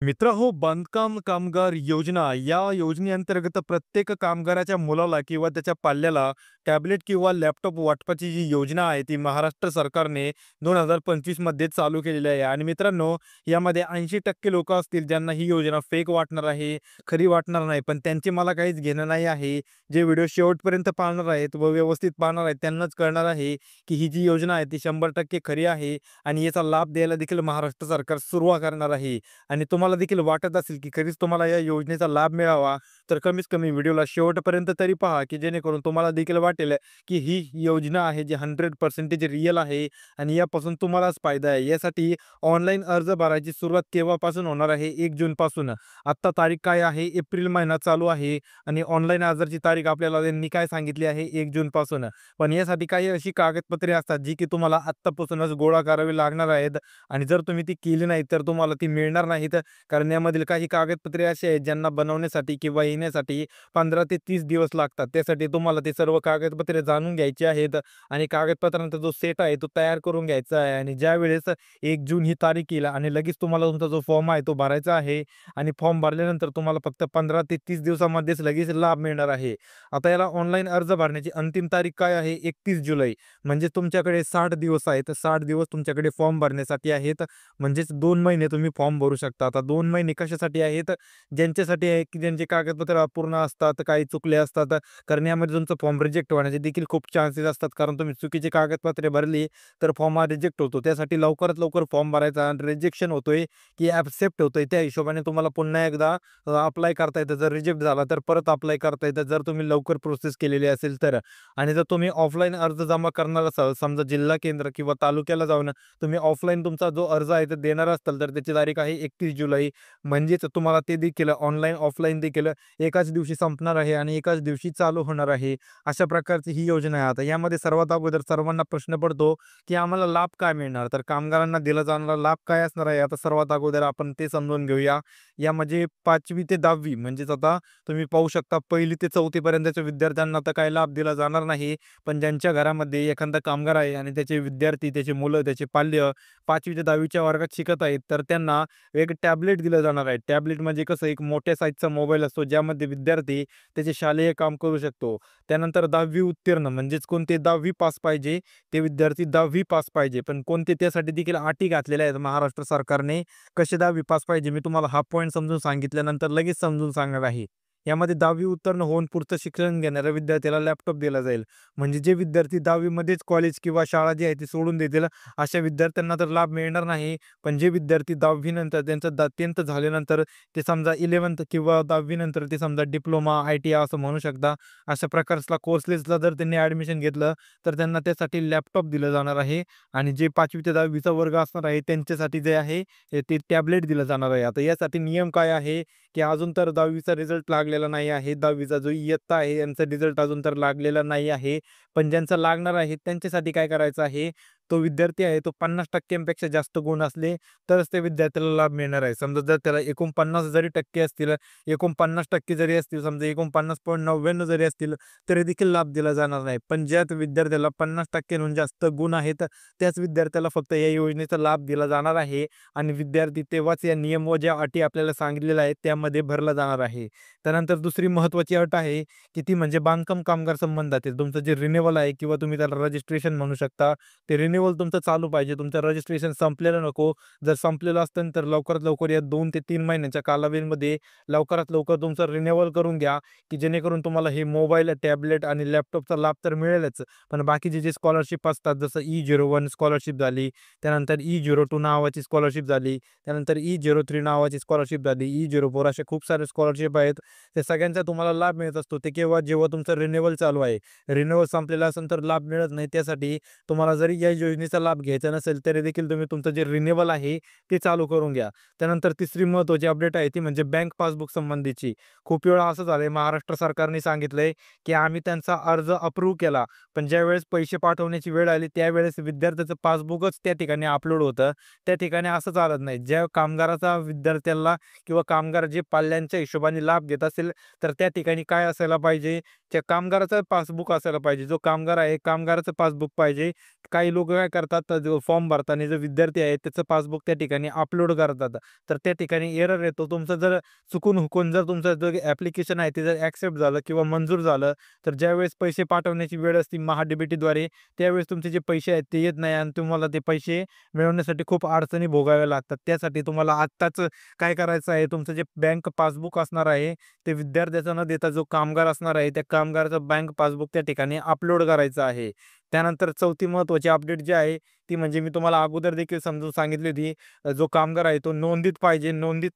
मित्र हो, बांधकाम कामगार योजना या योजनेअंतर्गत प्रत्येक कामगाराच्या मुलाला किंवा त्याच्या पाल्याला टॅबलेट किंवा लॅपटॉप वाटपाची जी योजना आहे ती महाराष्ट्र सरकारने 2025 मध्ये चालू केलेली आहे. आणि मित्रांनो, यामध्ये 80% लोक असतील ज्यांना ही योजना फेक वाटणार आहे, खरी वाटणार नाही. पण त्यांचे मला काहीच घेणं नाही आहे. जे व्हिडिओ शेवटपर्यंत पाहणार आहेत व व्यवस्थित पाहणार आहेत त्यांनाच कळणार आहे की ही जी योजना आहे ती 100% खरी आहे आणि याचा लाभ द्यायला देखील महाराष्ट्र सरकार सुरुवात करणार आहे. आणि तुम्हाला देखील वाटत असेल की खरीच तुम्हाला या योजनेचा लाभ मिळावा, तर कमीत कमी व्हिडिओला शेवटपर्यंत तरी पहा, की जेणेकरून तुम्हाला देखील वाटेल की ही योजना आहे जी 100% रिअल आहे आणि यापासून तुम्हालाच फायदा आहे. यासाठी ऑनलाईन अर्ज भरायची सुरुवात केव्हापासून होणार आहे? 1 जूनपासून. आत्ता तारीख काय आहे? एप्रिल महिना चालू आहे आणि ऑनलाईन अर्जाची तारीख आपल्याला त्यांनी काय सांगितली आहे? 1 जूनपासून. पण यासाठी काही अशी कागदपत्रे असतात जी की तुम्हाला आत्तापासूनच गोळा करावी लागणार आहेत आणि जर तुम्ही ती केली नाही तर तुम्हाला ती मिळणार नाहीत. कारण यामधील काही कागदपत्रे अशी आहेत ज्यांना बनवण्यासाठी किंवा येण्यासाठी 15 ते 30 दिवस लागतात. त्यासाठी तुम्हाला ते सर्व कागदपत्रे जाणून घ्यायची आहेत आणि कागदपत्रांचा जो सेट आहे तो तयार करून घ्यायचा आहे आणि ज्यावेळेस 1 जून ही तारीख येईल आणि लगेच तुम्हाला तुमचा जो फॉर्म आहे तो भरायचा आहे आणि फॉर्म भरल्यानंतर तुम्हाला फक्त 15 ते 30 दिवसामध्येच लगेच लाभ मिळणार आहे. आता याला ऑनलाईन अर्ज भरण्याची अंतिम तारीख काय आहे? 31 जुलै. म्हणजे तुमच्याकडे 60 दिवस आहेत. 60 दिवस तुमच्याकडे फॉर्म भरण्यासाठी आहेत. म्हणजेच 2 महिने तुम्ही फॉर्म भरू शकता. आता 2 महिने कशासाठी आहेत? ज्यांच्यासाठी आहे की ज्यांचे कागदपत्र अपूर्ण असतात, काही चुकले असतात. कारण यामध्ये तुमचा फॉर्म रिजेक्ट होण्याचे देखील खूप चान्सेस असतात. कारण तुम्ही चुकीची कागदपत्रे भरली तर फॉर्म हा रिजेक्ट होतो. त्यासाठी लवकरात लवकर फॉर्म भरायचा आणि रिजेक्शन होतोय की ॲक्सेप्ट होतोय त्या हिशोबाने तुम्हाला पुन्हा एकदा अप्लाय करता येतं. जर रिजेक्ट झाला तर परत अप्लाय करता येतं, जर तुम्ही लवकर प्रोसेस केलेली असेल तर. आणि जर तुम्ही ऑफलाईन अर्ज जमा करणार असाल, समजा जिल्हा केंद्र किंवा तालुक्याला जाऊन तुम्ही ऑफलाईन तुमचा जो अर्ज आहे तो देणार असाल, तर त्याची तारीख आहे 31 जुलै. म्हणजेच तुम्हाला ते देखील ऑनलाईन, ऑफलाईन देखील एकाच दिवशी संपणार आहे आणि एकाच दिवशी चालू होणार आहे. अशा प्रकारची ही योजना आहे. आता यामध्ये सर्वात अगोदर सर्वांना प्रश्न पडतो, की आम्हाला लाभ काय मिळणार? तर कामगारांना दिला जाणारा लाभ काय असणार आहे? आता सर्वात अगोदर आपण ते समजून घेऊया. यामध्ये 5वी ते 10वी म्हणजेच आता तुम्ही पाहू शकता 1ली ते 4थी पर्यंतच्या विद्यार्थ्यांना तर काही लाभ दिला जाणार नाही. पण ज्यांच्या घरामध्ये एखादा कामगार आहे आणि त्याचे विद्यार्थी, त्याची मुलं, त्याचे पाल्य 5वी ते 10वीच्या वर्गात शिकत आहेत, तर त्यांना एक टॅबलेट दिलं जाणार आहे. टॅबलेट म्हणजे कसं एक मोठ्या साईजचा मोबाईल असतो, ज्यामध्ये विद्यार्थी त्याचे शालेय काम करू शकतो. त्यानंतर 10वी उत्तीर्ण म्हणजेच कोणते 10वी पास पाहिजे, ते विद्यार्थी 10वी पास पाहिजे. पण कोणते त्यासाठी देखील अटी घातलेल्या आहेत महाराष्ट्र सरकारने. कसे 10वी पास पाहिजे मी तुम्हाला हा पॉइंट समजून सांगितल्यानंतर लगेच समजून सांगणार आहे. यामध्ये 10वी उत्तीर्ण होऊन पुढचं शिक्षण घेणाऱ्या विद्यार्थ्याला लॅपटॉप दिला जाईल. म्हणजे जे विद्यार्थी 10वी मध्येच कॉलेज किंवा शाळा जी आहे ती सोडून देतील, अशा विद्यार्थ्यांना तर लाभ मिळणार नाही. पण जे विद्यार्थी 10वी नंतर त्यांचं 10th झाल्यानंतर ते समजा 11th किंवा 10वी नंतर ते समजा डिप्लोमा, ITI असं म्हणू शकता. अशा प्रकारचा कोर्सेसला जर त्यांनी ॲडमिशन घेतलं, तर त्यांना त्यासाठी लॅपटॉप दिलं जाणार आहे आणि जे 5वी ते 10वीचा वर्ग असणार आहे त्यांच्यासाठी जे आहे ते टॅबलेट दिलं जाणार आहे. आता यासाठी नियम काय आहे, की अजून तर 10वीचा रिझल्ट लागलेला नाही आहे. 10वीचा जो इयत्ता आहे यांचा रिझल्ट अजून तर लागलेला नाही आहे. पण ज्यांचा लागणार आहे त्यांच्यासाठी काय करायचं आहे, तो विद्यार्थी आहे तो 50% जास्त गुण असले तरच त्या विद्यार्थ्याला लाभ मिळणार आहे. समजा जर त्याला 49 जरी टक्के असतील, 49% जरी असतील, समजा 49.99 जरी असतील, तरी देखील लाभ दिला जाणार नाही. पण ज्या विद्यार्थ्याला 50% जास्त गुण आहेत, त्याच विद्यार्थ्याला फक्त या योजनेचा लाभ दिला जाणार आहे आणि विद्यार्थी तेव्हाच या नियम व ज्या अटी आपल्याला सांगितलेल्या आहेत त्यामध्ये भरला जाणार आहे. त्यानंतर दुसरी महत्त्वाची अट आहे, की ती म्हणजे बांधकाम कामगार संबंधातील तुमचं जे रिन्यूअल आहे किंवा तुम्ही त्याला रजिस्ट्रेशन म्हणू शकता. ते रिन्यूअल तुमचं चालू पाहिजे. तुमचं रजिस्ट्रेशन संपलेलं नको. जर संपलेलं असेल तर लवकरात लवकर या 2 ते 3 महिन्यांच्या कालावधीमध्ये लवकरात लवकर तुमचं रिन्यूअल करून घ्या, की जेणेकरून तुम्हाला हे मोबाईल, टॅबलेट आणि लॅपटॉपचा लाभ तर मिळेलच. पण बाकीचे जे स्कॉलरशिप असतात जसं E01 स्कॉलरशिप झाली, त्यानंतर E02 नावाची स्कॉलरशिप झाली, त्यानंतर E03 नावाची स्कॉलरशिप झाली, E04 असे खूप सारे स्कॉलरशिप आहेत. ते सगळ्यांचा तुम्हाला लाभ मिळत असतो. ते केव्हा? जेव्हा तुमचं रिन्यूअल चालू आहे. रिन्यूअल संपलेला असेल तर लाभ मिळत नाही. त्यासाठी तुम्हाला जरी या योजनेचा लाभ घ्यायचा नसेल तरी देखील तुम्ही तुमचं जे रिन्यूअल आहे ते चालू करून घ्या. त्यानंतर तिसरी महत्त्वाची अपडेट आहे ती म्हणजे बँक पासबुक संबंधीची. खूप वेळा असं झालंय महाराष्ट्र सरकारने सांगितलंय, की आम्ही त्यांचा अर्ज अप्रूव्ह केला. पण ज्यावेळेस पैसे पाठवण्याची वेळ आली त्यावेळेस विद्यार्थ्याचं पासबुकच त्या ठिकाणी अपलोड होतं. त्या ठिकाणी असं चालत नाही. ज्या कामगाराचा विद्यार्थ्याला किंवा कामगार जे पाल्यांच्या हिशोबाने लाभ घेत असेल, तर त्या ठिकाणी काय असायला पाहिजे? त्या कामगाराचं पासबुक असायला पाहिजे. जो कामगार आहे, कामगाराचं पासबुक पाहिजे. काही लोक लोकं काय करतात, तर जो फॉर्म भरताना जो विद्यार्थी आहे त्याचं पासबुक त्या ठिकाणी अपलोड करतात. तर त्या ठिकाणी एरर येतो. तुमचं जर चुकून-हुकून जर तुमचं जो ॲप्लिकेशन आहे ते जर ॲक्सेप्ट झालं किंवा मंजूर झालं, तर ज्यावेळेस पैसे पाठवण्याची वेळ असते महा-डी-बी-टीद्वारे, त्यावेळेस तुमचे जे पैसे आहेत ते येत नाही आणि तुम्हाला ते पैसे मिळवण्यासाठी खूप अडचणी भोगाव्या लागतात. त्यासाठी तुम्हाला आत्ताच काय करायचं आहे, तुमचं जे बँक पासबुक असणार आहे, ते विद्यार्थ्याचा न देता जो कामगार असणार आहे, त्या कामगाराचं बँक पासबुक त्या ठिकाणी अपलोड करायचं आहे. त्यानंतर चौथी महत्त्वाची अपडेट जी आहे, ती म्हणजे मी तुम्हाला अगोदर देखील समजून सांगितली होती. जो कामगार आहे तो नोंदीत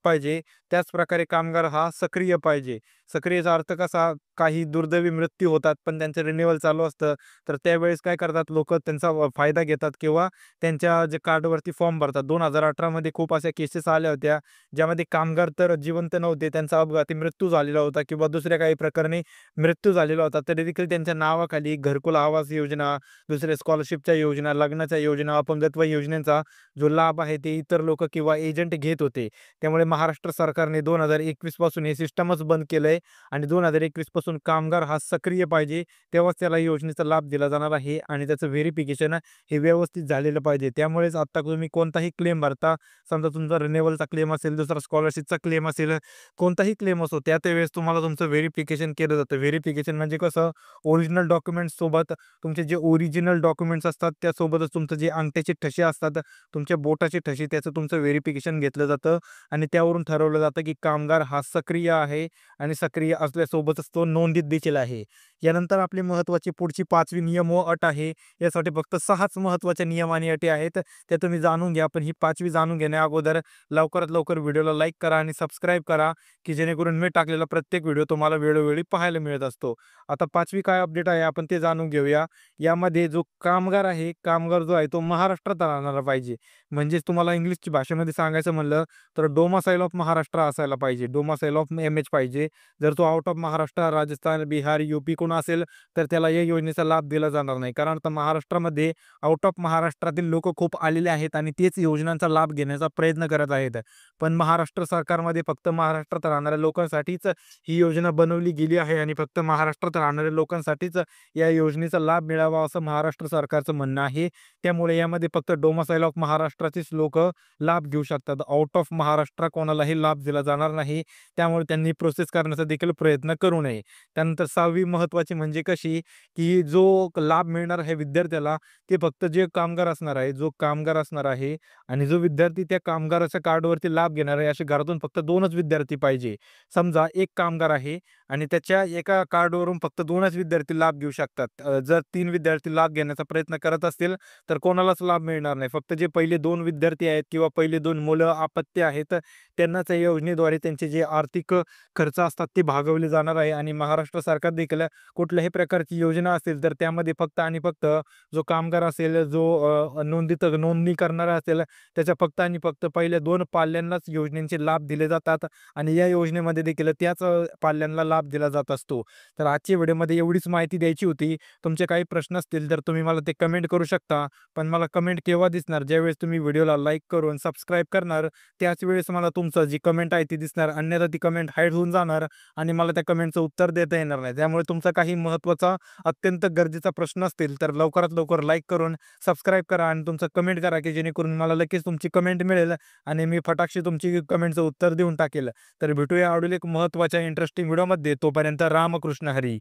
पाहिजे. त्याचप्रकारे कामगार हा सक्रिय पाहिजे. सक्रियचा अर्थ कसा, काही दुर्दैवी मृत्यू होतात, पण त्यांचं रिन्युअल चालू असतं. तर त्यावेळेस काय करतात लोकं, त्यांचा फायदा घेतात किंवा त्यांच्या जे कार्डवरती फॉर्म भरतात. 2018 मध्ये खूप अशा केसेस आल्या होत्या, ज्यामध्ये कामगार तर जिवंत नव्हते. त्यांचा अपघाती मृत्यू झालेला होता किंवा दुसऱ्या काही प्रकाराने मृत्यू झालेला होता. तरी देखील त्यांच्या नावाखाली घरकुल आवास योजना, दुसऱ्या स्कॉलरशिपच्या योजना, लग्नाच्या योजना, अपंगत्व योजनेचा जो लाभ आहे ते इतर लोकं किंवा एजंट घेत होते. त्यामुळे महाराष्ट्र सरकारने 2021 पासून हे सिस्टमच बंद केलंय आणि 2021 पासून कामगार हा सक्रिय पाहिजे. तेव्हाच त्याला योजनेचा लाभ दिला जाणार आहे आणि त्याचं व्हेरिफिकेशन हे व्यवस्थित झालेलं पाहिजे. त्यामुळेच आता तुम्ही कोणताही क्लेम भरता, समजा तुमचा रिन्युअलचा क्लेम असेल, दुसरा स्कॉलरशिपचा क्लेम असेल, कोणताही क्लेम असो, त्यावेळेस तुम्हाला तुमचं व्हेरिफिकेशन केलं जातं. व्हेरिफिकेशन म्हणजे कसं, ओरिजिनल डॉक्युमेंट्स सोबत तुमचे जे ओरिजिनल डॉक्युमेंट्स असतात, त्यासोबतच तुमचं जे अंगठ्याचे ठसे असतात, तुमच्या बोटाचे ठसे, त्याचं तुमचं व्हेरिफिकेशन घेतलं जातं आणि त्यावरून ठरवलं जातं, की कामगार हा सक्रिय आहे आणि सक्रिय असल्यासोबतच तो नोंदीत देखील आहे. यानंतर आपली महत्त्वाची पुढची 5वी नियम व अट आहे. यासाठी फक्त 6च महत्त्वाच्या नियम आणि अटी आहेत. त्या तुम्ही जाणून घ्या. पण ही 5वी जाणून घेण्या अगोदर लवकरात लवकर व्हिडिओला लाईक करा आणि सबस्क्राईब करा, की जेणेकरून मी टाकलेला प्रत्येक व्हिडिओ तुम्हाला वेळोवेळी पाहायला मिळत असतो. आता 5वी काय अपडेट आहे आपण ते जाणून घेऊया. यामध्ये जो कामगार आहे, कामगार जो आहे तो महाराष्ट्रात राहणारा पाहिजे. म्हणजेच तुम्हाला इंग्लिशची भाषेमध्ये सांगायचं म्हणलं तर डोमासाइल ऑफ महाराष्ट्र असायला पाहिजे. डोमासाइल ऑफ एम-एच पाहिजे. जर तो out of Maharashtra, Rajasthan, Bihar, UP कोण असेल, तर त्याला या योजनेचा लाभ दिला जाणार नाही. कारण आता महाराष्ट्रामध्ये आउट ऑफ महाराष्ट्रातील लोकं खूप आलेले आहेत आणि तेच योजनांचा लाभ घेण्याचा प्रयत्न करत आहेत. पण महाराष्ट्र सरकारमध्ये फक्त महाराष्ट्रात राहणाऱ्या लोकांसाठीच ही योजना बनवली गेली आहे आणि फक्त महाराष्ट्रात राहणाऱ्या लोकांसाठीच या योजनेचा लाभ मिळावा असं महाराष्ट्र सरकारचं म्हणणं आहे. त्यामुळे यामध्ये फक्त डोमासाइल ऑफ महाराष्ट्राचेच लोकं लाभ घेऊ शकतात. आउट ऑफ महाराष्ट्र कोणालाही लाभ दिला जाणार नाही. त्यामुळे त्यांनी प्रोसेस करण्याचा देखील प्रयत्न करू नये. त्यानंतर 6वी महत्त्वाची म्हणजे कशी, की जो लाभ मिळणार आहे विद्यार्थ्याला, ते फक्त जे कामगार असणार आहे, जो कामगार असणार आहे आणि जो विद्यार्थी त्या कामगाराच्या कार्डवरती लाभ घेणार आहे, अशा घरातून फक्त 2च विद्यार्थी पाहिजे. समजा एक कामगार आहे आणि त्याच्या एका कार्डवरून फक्त 2च विद्यार्थी लाभ घेऊ शकतात. जर 3 विद्यार्थी लाभ घेण्याचा प्रयत्न करत असतील, तर कोणालाच लाभ मिळणार नाही. फक्त जे पहिले 2 विद्यार्थी आहेत किंवा पहिले 2 मुलं अपत्य आहेत, त्यांनाच या योजनेद्वारे त्यांचे जे आर्थिक खर्च असतात ते भागवले जाणार आहे आणि महाराष्ट्र सरकार देखील कुठल्याही प्रकारची योजना असेल, तर त्यामध्ये फक्त आणि फक्त जो कामगार असेल, जो नोंदणी करणारा असेल, त्याच्या फक्त आणि फक्त पहिल्या 2 पाल्यांनाच योजनेचे लाभ दिले जातात आणि या योजनेमध्ये देखील त्याच पाल्यांना लाभ दिला जात असतो. तर आजच्या व्हिडिओमध्ये एवढीच माहिती द्यायची होती. तुमचे काही प्रश्न असतील तर तुम्ही मला ते कमेंट करू शकता. पण मला कमेंट केव्हा दिसणार? ज्यावेळेस तुम्ही व्हिडिओला लाईक करून सबस्क्राईब करणार, त्याच वेळेस मला तुमचं जी कमेंट आहे ती दिसणार. अन्यथा ती कमेंट हाईड होऊन जाणार आणि मला त्या कमेंटचं उत्तर देता येणार नाही. त्यामुळे तुमचा काही महत्त्वाचा, अत्यंत गरजेचा प्रश्न असतील तर लवकरात लवकर लाईक करून सबस्क्राईब करा आणि तुमचं कमेंट करा, की जेणेकरून मला लगेच तुमची कमेंट मिळेल आणि मी फटाकशी तुमची कमेंटचं उत्तर देऊन टाकेल. तर भेटूया आवडील एक महत्त्वाच्या इंटरेस्टिंग व्हिडिओमध्ये. तोपर्यंत रामकृष्ण हरी.